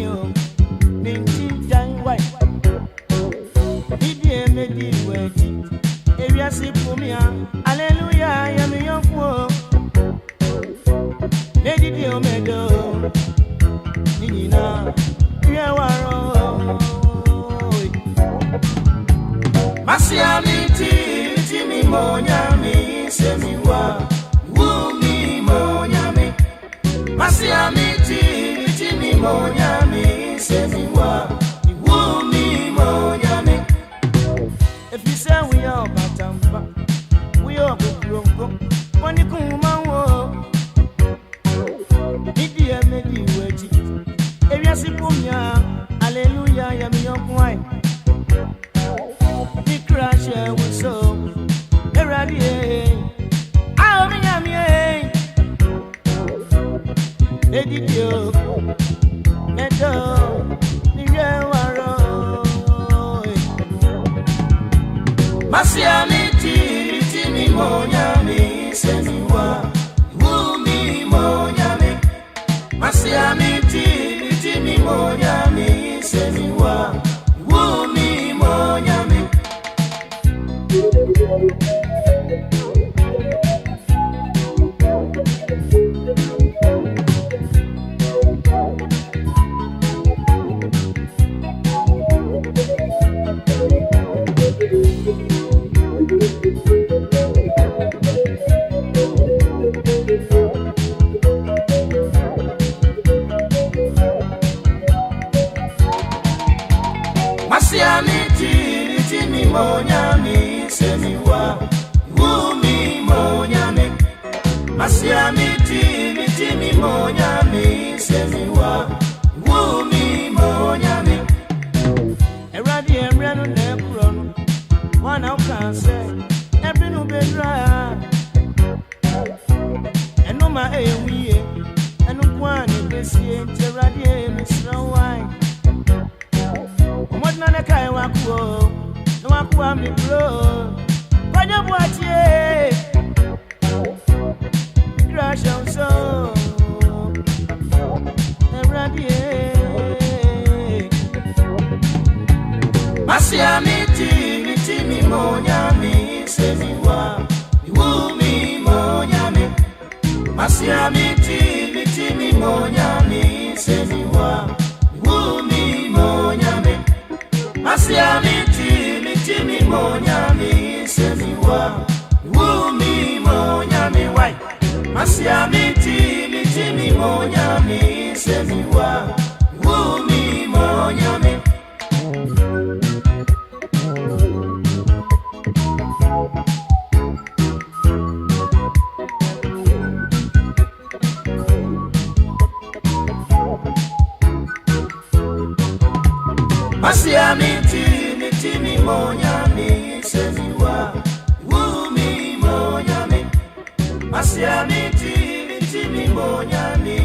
yo. Ninti jangwai. Didi emedi wedi. Ewia sipumia. Hallelujah, yami yonko. Didi omedo. Nina. Yewaro. Masiamiti, timi monyami, semiwa. Wumi monyami. Masiamiti, timi monyami, semiwa. Wumi monyami. If you say we are batamba, we are good. When you come on, Didi emedi wedi. Ewia sipumia. Hallelujah, yami yokwai. Di crash we so. Eradi. Ah, mi yami. Edidio. Medo. Ni yewaro. Masiamiti, timi monyami, semiwa. Wumi monyami. Masiamiti, timi monyami, semiwa. Wumi monyami. Masiamiti, timi monyami, semiwa. Wumi monyami. Masiamiti, timi monyami, semiwa. Wumi monyami. Eradi emrenu nekrono. Wana ukanse. Ebinu bedra. Enuma ewiye. Enu kwane besie. Eradi emisrawai. What na kai wakuo no wakuwa mi bro kwaje buatie crash on so everadie Masiamiti mitimi monyami semiwa wumi monyami Masiamiti mitimi monyami semiwa wumi monyami Masiamiti, mitimi monyami, semiwa. Wumi monyami, wai. Masiamiti, mitimi monyami, semiwa. Wumi monyami. Masiamiti, mitimi monyami, semiwa. Wumi monyami. Masiamiti, mitimi monyami.